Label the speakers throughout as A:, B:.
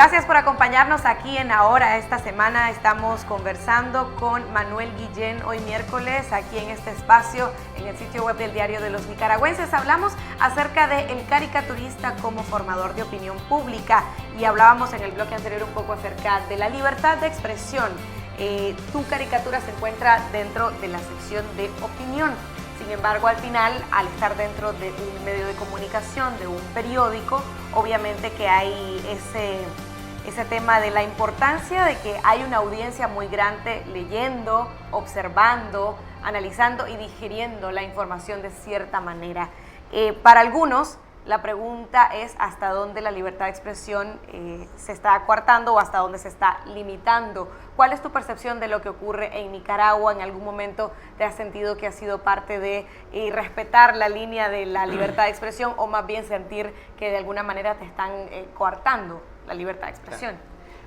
A: Gracias por acompañarnos aquí en Ahora. Esta semana estamos conversando con Manuel Guillén, hoy miércoles, aquí en este espacio, en el sitio web del Diario de los Nicaragüenses. Hablamos acerca del caricaturista como formador de opinión pública y hablábamos en el bloque anterior un poco acerca de la libertad de expresión. Tu caricatura se encuentra dentro de la sección de opinión. Sin embargo, al final, al estar dentro de un medio de comunicación, de un periódico, obviamente que hay ese tema de la importancia de que hay una audiencia muy grande leyendo, observando, analizando y digiriendo la información de cierta manera. Para algunos, la pregunta es hasta dónde la libertad de expresión se está coartando o hasta dónde se está limitando. ¿Cuál es tu percepción de lo que ocurre en Nicaragua? ¿En algún momento te has sentido que has sido parte de respetar la línea de la libertad de expresión o más bien sentir que de alguna manera te están coartando la libertad de expresión?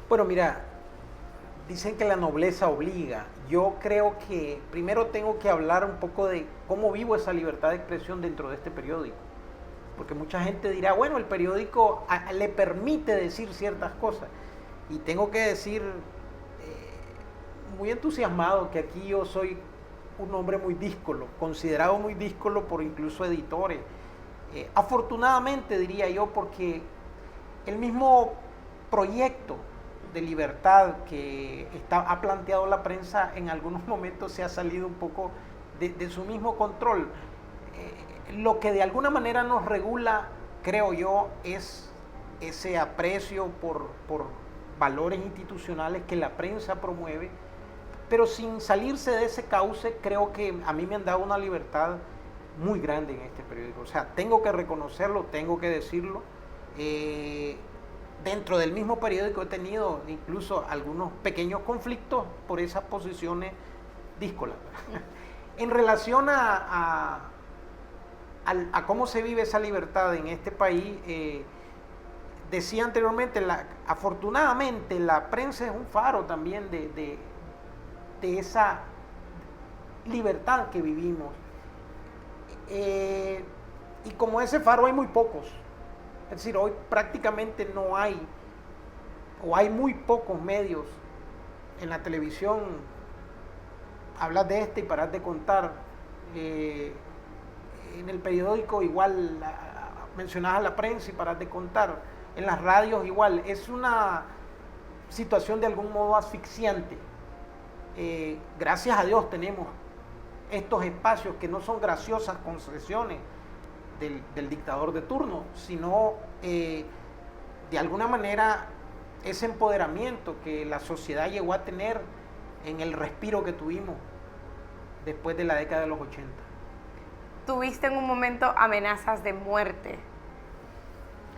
B: Bueno, mira, dicen que la nobleza obliga. Yo creo que primero tengo que hablar un poco de cómo vivo esa libertad de expresión dentro de este periódico. Porque mucha gente dirá, bueno, el periódico le permite decir ciertas cosas. Y tengo que decir, muy entusiasmado, que aquí yo soy un hombre muy díscolo, considerado muy díscolo por incluso editores. Afortunadamente, diría yo, porque el mismo proyecto de libertad que ha planteado la prensa en algunos momentos se ha salido un poco de su mismo control. Lo que de alguna manera nos regula, creo yo, es ese aprecio por valores institucionales que la prensa promueve, pero sin salirse de ese cauce, creo que a mí me han dado una libertad muy grande en este periódico. O sea, tengo que reconocerlo, tengo que decirlo. Dentro del mismo periódico he tenido incluso algunos pequeños conflictos por esas posiciones díscolas. En relación a cómo se vive esa libertad en este país, decía anteriormente, afortunadamente la prensa es un faro también de esa libertad que vivimos. Y como ese faro hay muy pocos, es decir, hoy prácticamente no hay, o hay muy pocos medios en la televisión. Hablas de este y paras de contar. En el periódico igual mencionas a la prensa y paras de contar, en las radios igual, es una situación de algún modo asfixiante. Gracias a Dios tenemos estos espacios que no son graciosas concesiones del dictador de turno, sino de alguna manera ese empoderamiento que la sociedad llegó a tener en el respiro que tuvimos después de la década de los 80.
A: Tuviste en un momento amenazas de muerte.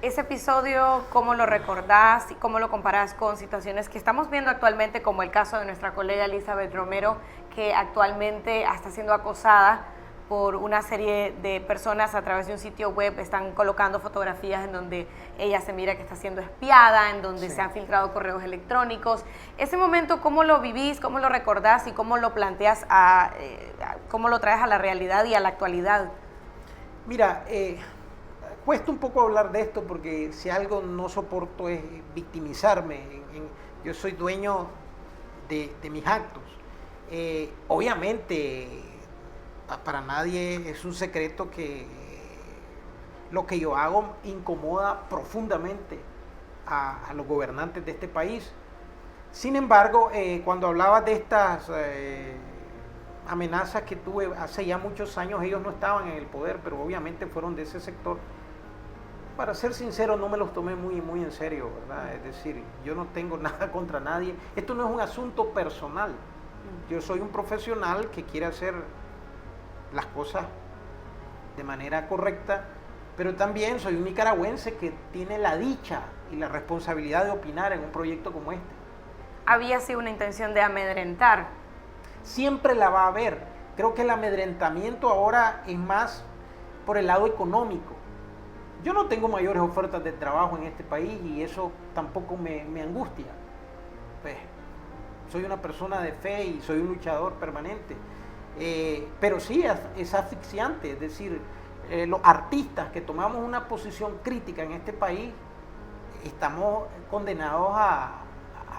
A: Ese episodio, ¿cómo lo recordás y cómo lo comparás con situaciones que estamos viendo actualmente, como el caso de nuestra colega Elizabeth Romero, que actualmente está siendo acosada por una serie de personas a través de un sitio web? Están colocando fotografías en donde ella se mira que está siendo espiada, en donde se han filtrado correos electrónicos. Ese momento, ¿cómo lo vivís, cómo lo recordás y cómo lo planteas, cómo lo traes a la realidad y a la actualidad?
B: Mira, cuesta un poco hablar de esto porque si algo no soporto es victimizarme. Yo soy dueño de mis actos. Obviamente, para nadie es un secreto que lo que yo hago incomoda profundamente a los gobernantes de este país. Sin embargo, cuando hablaba de estas amenazas que tuve hace ya muchos años, ellos no estaban en el poder, pero obviamente fueron de ese sector. Para ser sincero, no me los tomé muy en serio, ¿verdad? Es decir, yo no tengo nada contra nadie. Esto no es un asunto personal. Yo soy un profesional que quiere hacer las cosas de manera correcta, pero también soy un nicaragüense que tiene la dicha y la responsabilidad de opinar en un proyecto como este.
A: ¿Había sido una intención de amedrentar?
B: Siempre la va a haber. Creo que el amedrentamiento ahora es más por el lado económico. Yo no tengo mayores ofertas de trabajo en este país y eso tampoco me angustia. Pues, soy una persona de fe y soy un luchador permanente. Pero sí es asfixiante, es decir, los artistas que tomamos una posición crítica en este país, estamos condenados a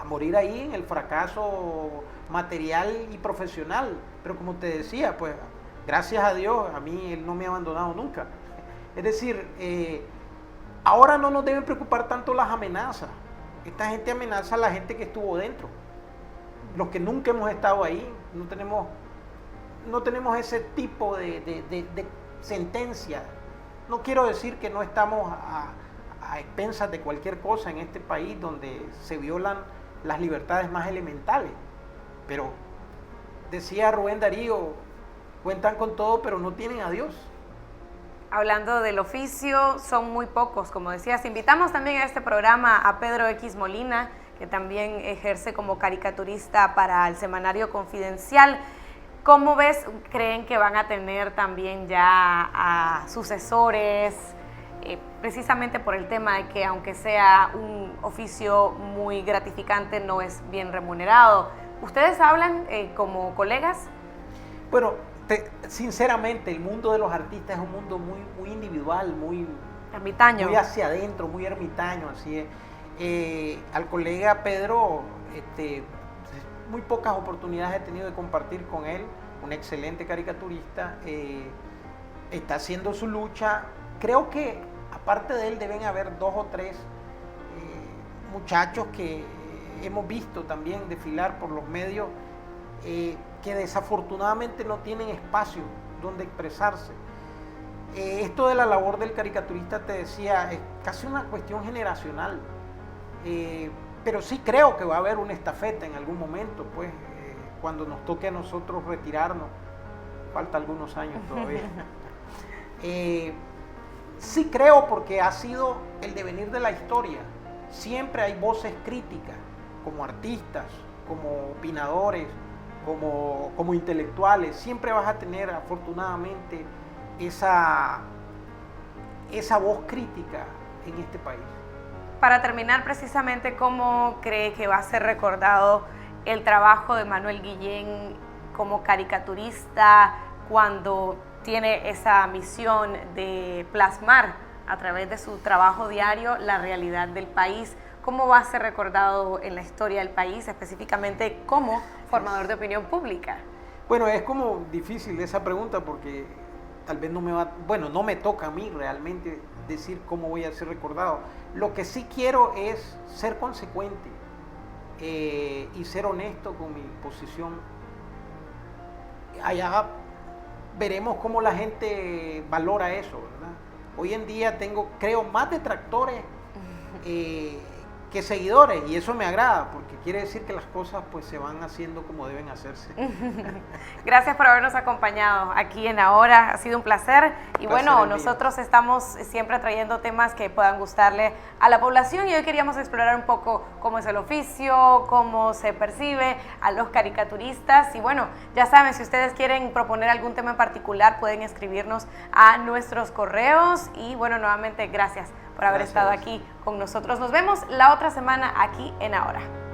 B: morir ahí en el fracaso material y profesional. Pero como te decía, pues gracias a Dios, a mí Él no me ha abandonado nunca. Es decir, ahora no nos deben preocupar tanto las amenazas. Esta gente amenaza a la gente que estuvo dentro. Los que nunca hemos estado ahí, no tenemos ese tipo de sentencia. No quiero decir que no estamos a expensas de cualquier cosa en este país donde se violan las libertades más elementales. Pero decía Rubén Darío, cuentan con todo pero no tienen a Dios.
A: Hablando del oficio, son muy pocos, como decías. Invitamos también a este programa a Pedro X. Molina, que también ejerce como caricaturista para el semanario Confidencial. ¿Cómo ves? ¿Creen que van a tener también ya a sucesores? Precisamente por el tema de que aunque sea un oficio muy gratificante, no es bien remunerado. ¿Ustedes hablan como colegas?
B: Bueno, sinceramente, el mundo de los artistas es un mundo muy individual, muy
A: ermitaño,
B: muy hacia adentro, muy ermitaño, así es. Al colega Pedro, muy pocas oportunidades he tenido de compartir con él, un excelente caricaturista, está haciendo su lucha. Creo que aparte de él deben haber 2 o 3 muchachos que hemos visto también desfilar por los medios, que desafortunadamente no tienen espacio donde expresarse. Esto de la labor del caricaturista, te decía, es casi una cuestión generacional, pero sí creo que va a haber una estafeta en algún momento, pues, cuando nos toque a nosotros retirarnos, falta algunos años todavía. Sí creo, porque ha sido el devenir de la historia. Siempre hay voces críticas, como artistas, como opinadores, como intelectuales. Siempre vas a tener, afortunadamente, esa voz crítica en este país.
A: Para terminar, precisamente, ¿cómo cree que va a ser recordado el trabajo de Manuel Guillén como caricaturista cuando tiene esa misión de plasmar a través de su trabajo diario la realidad del país? ¿Cómo va a ser recordado en la historia del país, específicamente como formador de opinión pública?
B: Bueno, es como difícil esa pregunta, porque tal vez no me toca a mí realmente decir cómo voy a ser recordado. Lo que sí quiero es ser consecuente y ser honesto con mi posición. Allá veremos cómo la gente valora eso, ¿verdad? Hoy en día creo, más detractores que seguidores, y eso me agrada, porque quiere decir que las cosas pues se van haciendo como deben hacerse.
A: Gracias por habernos acompañado aquí en Ahora, ha sido un placer. Y bueno, nosotros estamos siempre trayendo temas que puedan gustarle a la población, y hoy queríamos explorar un poco cómo es el oficio, cómo se percibe a los caricaturistas. Y bueno, ya saben, si ustedes quieren proponer algún tema en particular, pueden escribirnos a nuestros correos. Y bueno, nuevamente gracias por haber estado aquí con nosotros. Nos vemos la otra semana aquí en Ahora.